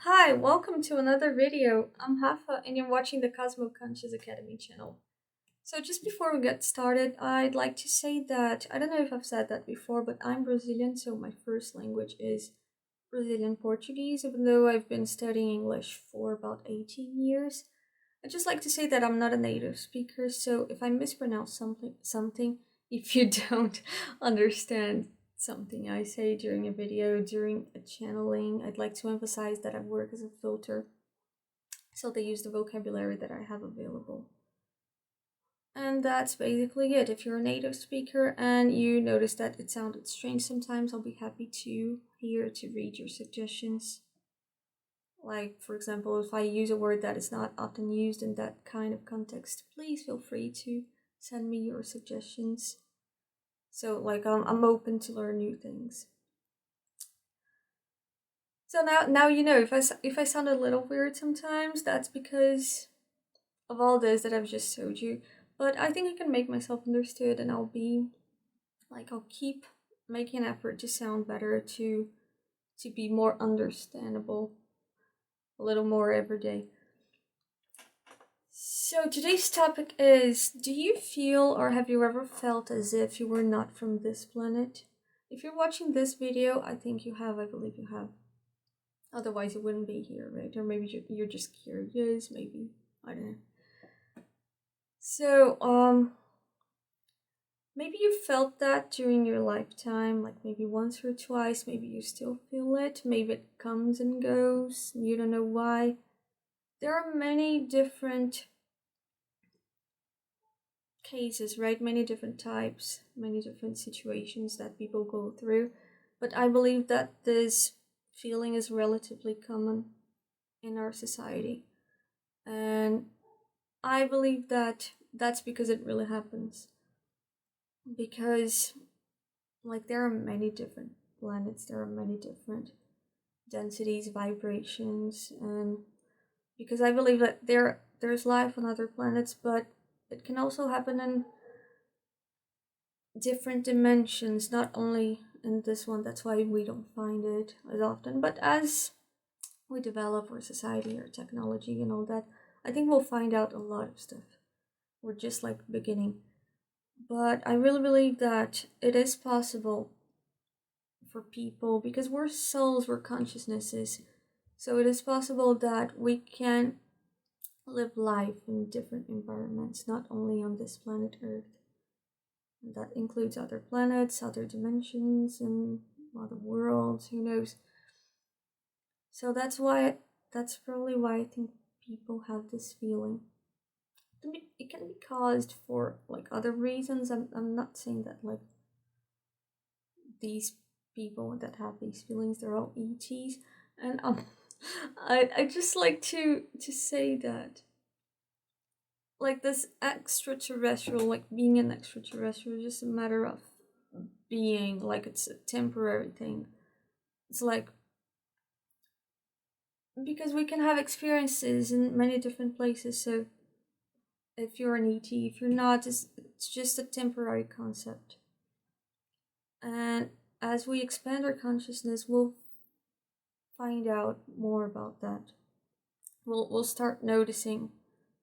Hi, welcome to another video. I'm Hafa and you're watching the Cosmoconscious Academy channel. So just before we get started, I'd like to say that, I don't know if I've said that before, but I'm Brazilian, so my first language is Brazilian Portuguese, even though I've been studying English for about 18 years. I'd just like to say that I'm not a native speaker, so if I mispronounce something, if you don't understand something I say during a video, during a channeling, I'd like to emphasize that I work as a filter, so they use the vocabulary that I have available. And that's basically it. If you're a native speaker and you notice that it sounded strange sometimes, I'll be happy to read your suggestions. Like, for example, if I use a word that is not often used in that kind of context, please feel free to send me your suggestions. So, like, I'm open to learn new things. So now you know, if I sound a little weird sometimes, that's because of all this that I've just showed you. But I think I can make myself understood, and I'll keep making an effort to sound better, to be more understandable, a little more every day. So today's topic is, do you feel or have you ever felt as if you were not from this planet? If you're watching this video, I think you have, I believe you have. Otherwise you wouldn't be here, right? Or maybe you're just curious, maybe, I don't know. So, maybe you felt that during your lifetime, like maybe once or twice, maybe you still feel it, maybe it comes and goes, you don't know why. There are many different cases, right? Many different types, many different situations that people go through. But I believe that this feeling is relatively common in our society. And I believe that that's because it really happens. Because, like, there are many different planets, there are many different densities, vibrations, and because I believe that there's life on other planets, but it can also happen in different dimensions, not only in this one. That's why we don't find it as often, but as we develop our society, our technology, and all that, I think we'll find out a lot of stuff. We're just like beginning. But I really believe that it is possible for people, because we're souls, we're consciousnesses, so it is possible that we can live life in different environments, not only on this planet Earth. That includes other planets, other dimensions, and other worlds, who knows. So that's probably why I think people have this feeling. It can be caused for like other reasons. I'm not saying that like these people that have these feelings, they're all ETs. And I just like to say that, like, this extraterrestrial, like being an extraterrestrial is just a matter of being, like, it's a temporary thing. It's like, because we can have experiences in many different places, so if you're an ET, if you're not, it's just a temporary concept. And as we expand our consciousness, we'll find out more about that. We'll start noticing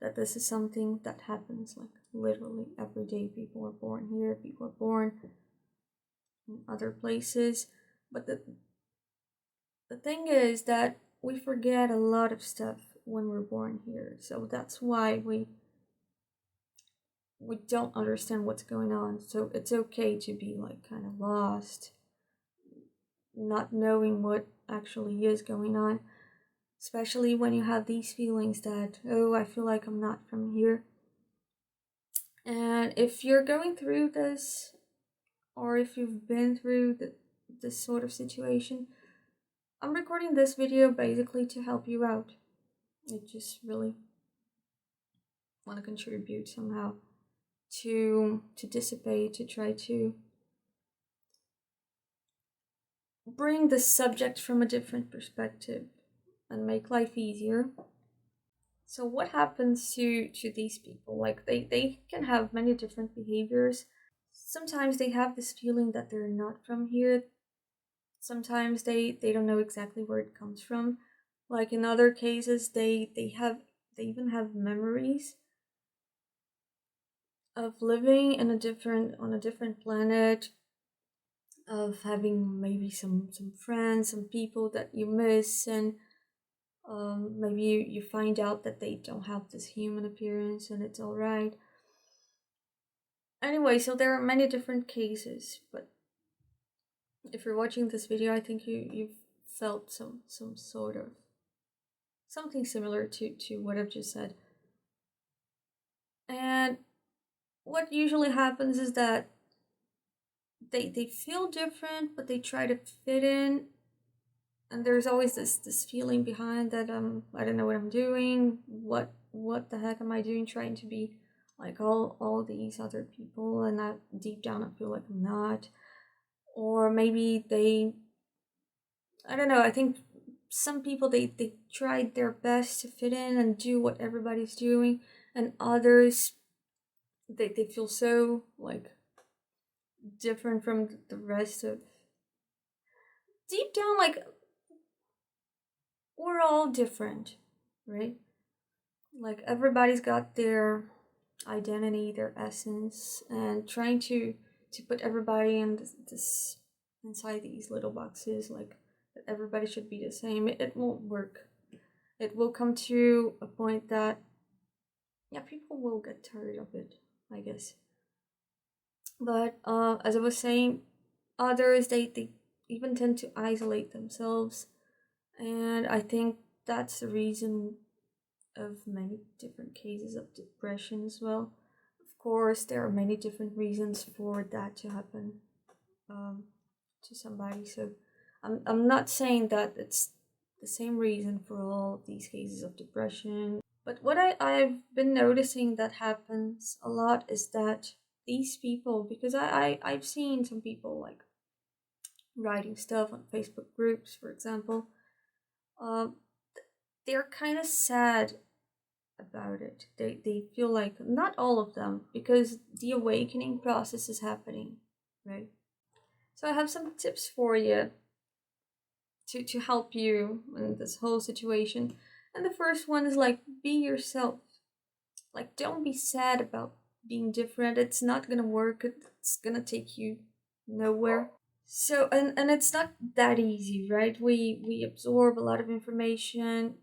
that this is something that happens, like, literally every day. People are born here, people are born in other places, but the thing is that we forget a lot of stuff when we're born here, so that's why we don't understand what's going on. So it's okay to be like kind of lost, not knowing what actually is going on, especially when you have these feelings that, oh, I feel like I'm not from here. And if you're going through this, or if you've been through this sort of situation, I'm recording this video basically to help you out. I just really want to contribute somehow to dissipate, to try to bring the subject from a different perspective and make life easier. So what happens to these people? Like, they can have many different behaviors. Sometimes they have this feeling that they're not from here. Sometimes they don't know exactly where it comes from. Like in other cases, they even have memories of living in on a different planet, of having maybe some friends, some people that you miss, and maybe you find out that they don't have this human appearance, and it's all right. Anyway, so there are many different cases, but if you're watching this video, I think you've felt some sort of something similar to what I've just said. And what usually happens is that they feel different, but they try to fit in, and there's always this feeling behind that I don't know what I'm doing. What the heck am I doing, trying to be like all these other people, and that deep down I feel like I'm not. Or maybe I don't know, I think some people they tried their best to fit in and do what everybody's doing, and others they feel so like different from the rest of, deep down, like we're all different, right? Like everybody's got their identity, their essence, and trying to put everybody in this inside these little boxes, like that everybody should be the same, it won't work. It will come to a point that, yeah, people will get tired of it, I guess. But as I was saying, others they even tend to isolate themselves, and I think that's the reason of many different cases of depression as well. Of course, there are many different reasons for that to happen to somebody. So I'm not saying that it's the same reason for all of these cases of depression. But what I've been noticing that happens a lot is that these people, because I've seen some people like writing stuff on Facebook groups, for example, um, they're kind of sad about it. They feel like, not all of them, because the awakening process is happening, right? So I have some tips for you to help you in this whole situation. And the first one is like, be yourself. Like, don't be sad about being different. It's not gonna work. It's gonna take you nowhere. So and it's not that easy, right? We absorb a lot of information.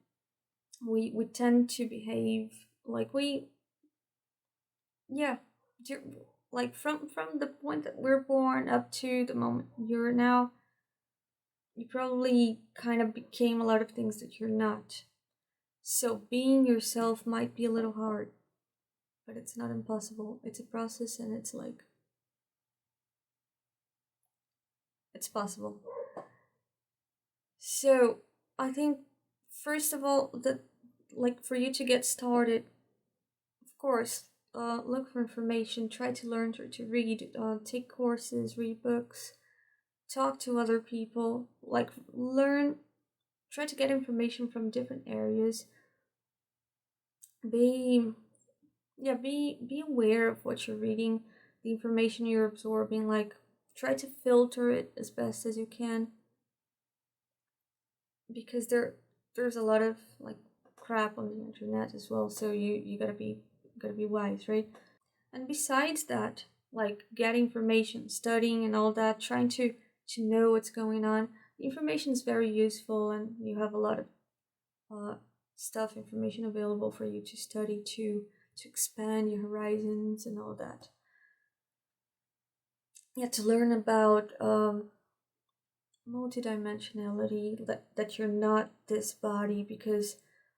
We tend to behave like yeah, like from the point that we're born up to the moment you're now, you probably kind of became a lot of things that you're not. So being yourself might be a little hard, but it's not impossible. It's a process, and it's like, it's possible. So I think, first of all, that, like, for you to get started, of course, look for information, try to learn to read, take courses, read books, talk to other people, like learn, try to get information from different areas. Be be aware of what you're reading, the information you're absorbing, like try to filter it as best as you can, because there's a lot of like crap on the internet as well, so you gotta be wise, right? And besides that, like getting information, studying and all that, trying to know what's going on, the information is very useful, and you have a lot of information available for you to study, to expand your horizons and all that. Yeah, to learn about multidimensionality, that you're not this body, because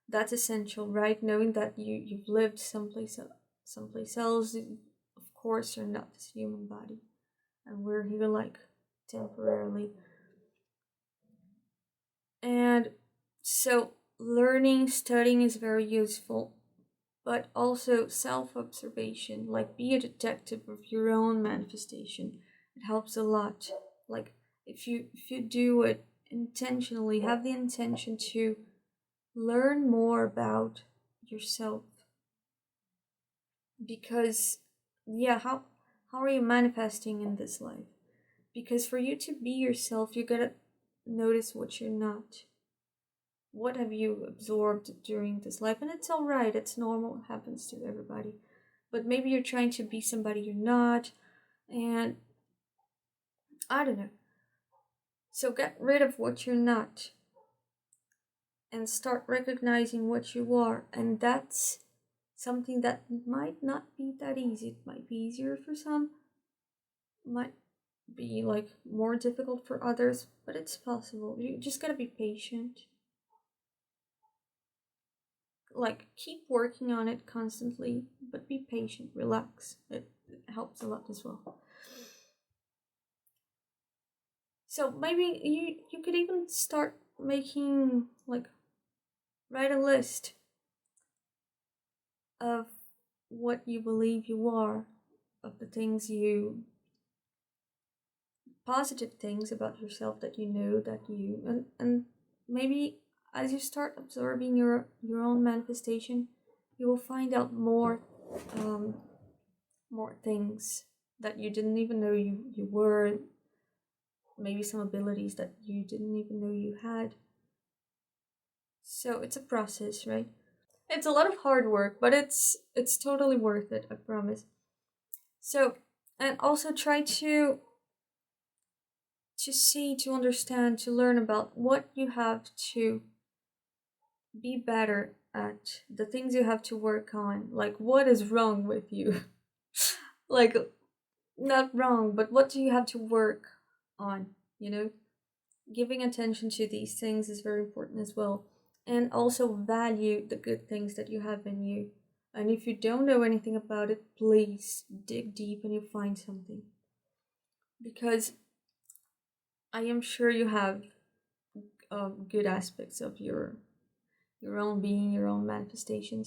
that's essential, right? Knowing that you've lived someplace else, of course you're not this human body, and we're here like temporarily. And so learning, studying is very useful, but also self-observation, like be a detective of your own manifestation. It helps a lot. Like if you do it intentionally, have the intention to learn more about yourself, because yeah, how are you manifesting in this life? Because for you to be yourself, you gotta notice what you're not. what have you absorbed during this life? And it's alright, it's normal, it happens to everybody. But maybe you're trying to be somebody you're not, and I don't know. So get rid of what you're not and start recognizing what you are. And that's something that might not be that easy. It might be easier for some, might be like more difficult for others, but it's possible. You just gotta be patient. Like, keep working on it constantly, but be patient, relax. It helps a lot as well. So maybe you could even start making, like, write a list of what you believe you are, of the things positive things about yourself that you know that you, and maybe as you start absorbing your own manifestation, you will find out more things that you didn't even know you were, maybe some abilities that you didn't even know you had. So it's a process, right? It's a lot of hard work, but it's totally worth it, I promise. So, and also try to see, to understand, to learn about what you have to be better at, the things you have to work on, like what is wrong with you. Like, not wrong, but what do you have to work on, you know? Giving attention to these things is very important as well. And also value the good things that you have in you. And if you don't know anything about it, please dig deep and you'll find something. Because I am sure you have good aspects of your own being, your own manifestation,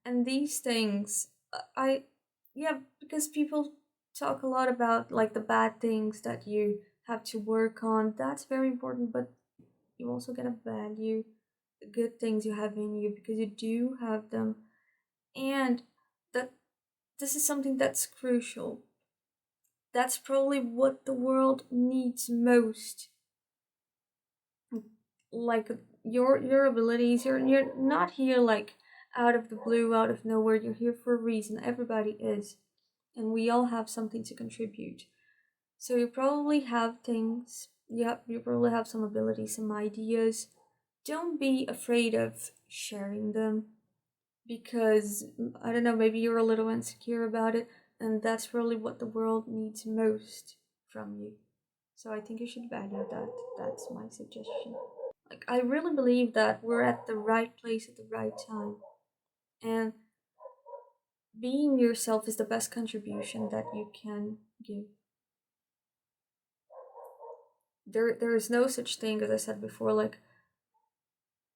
and these things, because people talk a lot about like the bad things that you have to work on. That's very important, but you also gotta value the good things you have in you, because you do have them, and that this is something that's crucial. That's probably what the world needs most. Like, your abilities, you're not here like out of the blue, out of nowhere. You're here for a reason. Everybody is, and we all have something to contribute. So you probably have things, you probably have some abilities, some ideas. Don't be afraid of sharing them, because I don't know, maybe you're a little insecure about it, and that's probably what the world needs most from you. So I think you should value that. That's my suggestion. Like, I really believe that we're at the right place at the right time, and being yourself is the best contribution that you can give. There is no such thing, as I said before, like,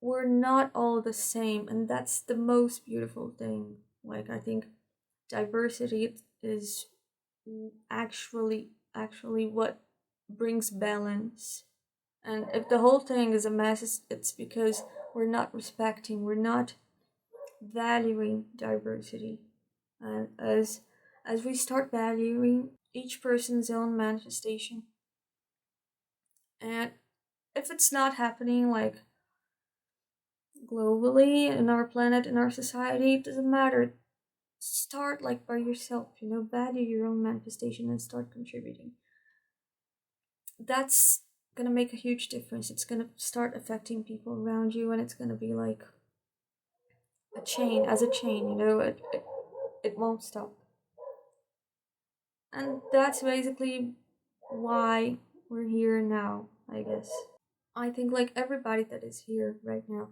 we're not all the same, and that's the most beautiful thing. Like, I think diversity is actually what brings balance. And if the whole thing is a mess, it's because we're not respecting, we're not valuing diversity. And as we start valuing each person's own manifestation, and if it's not happening like globally in our planet, in our society, it doesn't matter. Start like by yourself, value your own manifestation and start contributing. That's gonna make a huge difference. It's gonna start affecting people around you, and it's gonna be like a chain, it won't stop. And that's basically why we're here now, I guess. I think like everybody that is here right now,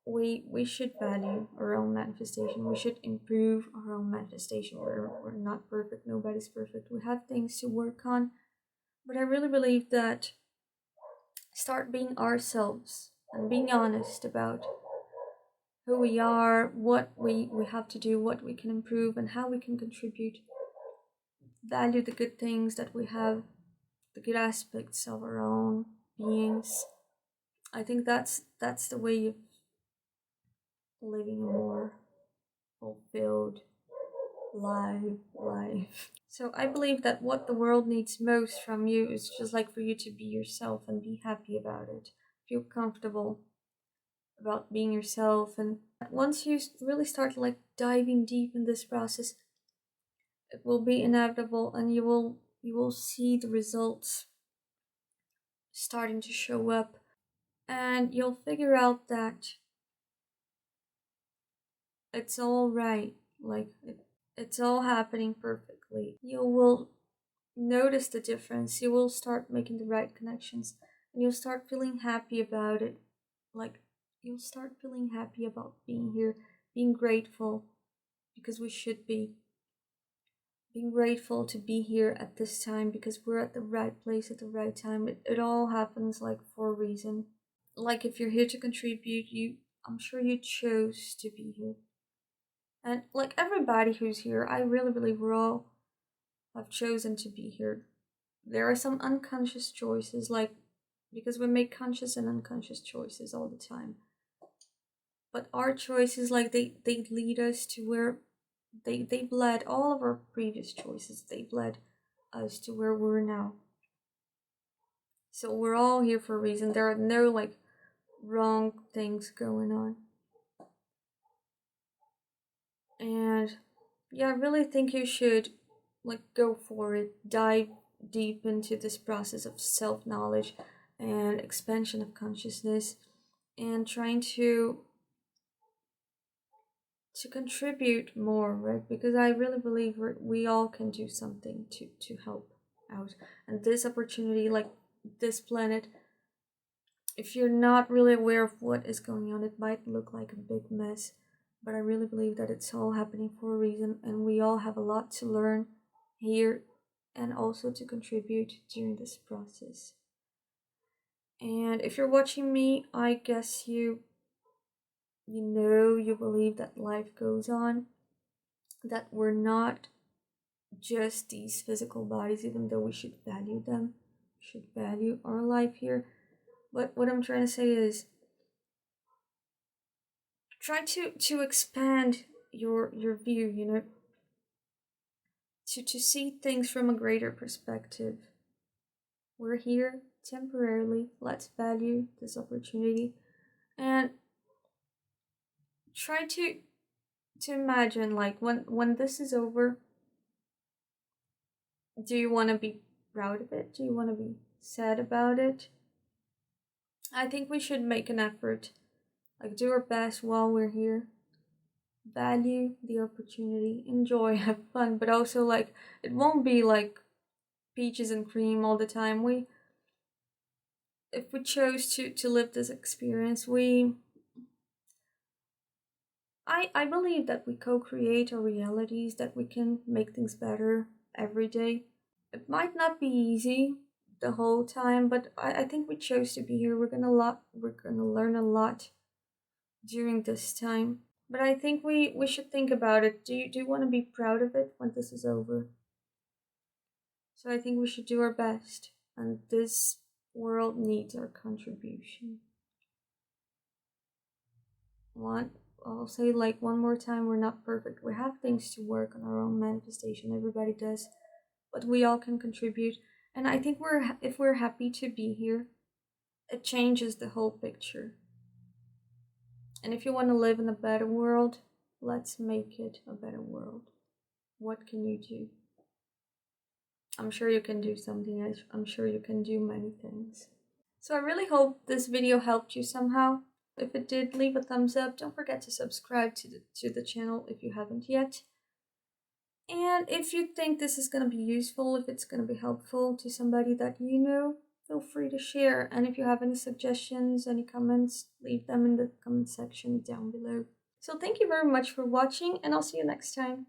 we should value our own manifestation. We should improve our own manifestation. We're not perfect. Nobody's perfect. We have things to work on. But I really believe that start being ourselves and being honest about who we are, what we have to do, what we can improve, and how we can contribute. Value the good things that we have, the good aspects of our own beings. I think that's the way of living a more fulfilled life. So I believe that what the world needs most from you is just like for you to be yourself and be happy about it. Feel comfortable about being yourself. And once you really start like diving deep in this process, it will be inevitable, and you will see the results starting to show up, and you'll figure out that it's all right. Like it's all happening perfectly. You will notice the difference. You will start making the right connections, and you'll start feeling happy about it. Like you'll start feeling happy about being here, being grateful, because we should be. Being grateful to be here at this time because we're at the right place at the right time. It all happens like for a reason. Like if you're here to contribute, I'm sure you chose to be here. And like everybody who's here, I really believe we're all have chosen to be here. There are some unconscious choices, like because we make conscious and unconscious choices all the time. But our choices, like they lead us to where they've led all of our previous choices. They've led us to where we're now. So we're all here for a reason. There are no like wrong things going on. And yeah, I really think you should like go for it. Dive deep into this process of self-knowledge and expansion of consciousness, and trying to contribute more, right? Because I really believe we all can do something to help out. And this opportunity, like this planet, if you're not really aware of what is going on, it might look like a big mess, but I really believe that it's all happening for a reason, and we all have a lot to learn here and also to contribute during this process. And if you're watching me, I guess you believe that life goes on, that we're not just these physical bodies, even though we should value them, we should value our life here. But what I'm trying to say is try to expand your view, to see things from a greater perspective. We're here temporarily. Let's value this opportunity and try to imagine, like, when this is over, do you want to be proud of it? Do you want to be sad about it? I think we should make an effort, like do our best while we're here. Value the opportunity, enjoy, have fun, but also like it won't be like peaches and cream all the time. If we chose to live this experience, I believe that we co-create our realities, that we can make things better every day. It might not be easy the whole time, but I think we chose to be here. We're gonna learn a lot during this time. But I think we should think about it. Do you want to be proud of it when this is over? So I think we should do our best, and this world needs our contribution. I'll say like one more time, we're not perfect. We have things to work on, our own manifestation. Everybody does, but we all can contribute. And I think if we're happy to be here, it changes the whole picture. And if you want to live in a better world, let's make it a better world. What can you do? I'm sure you can do something. I'm sure you can do many things. So I really hope this video helped you somehow. If it did, leave a thumbs up. Don't forget to subscribe to the channel if you haven't yet. And if you think this is going to be useful, if it's going to be helpful to somebody that you know, feel free to share. And if you have any suggestions, any comments, leave them in the comment section down below. So thank you very much for watching, and I'll see you next time.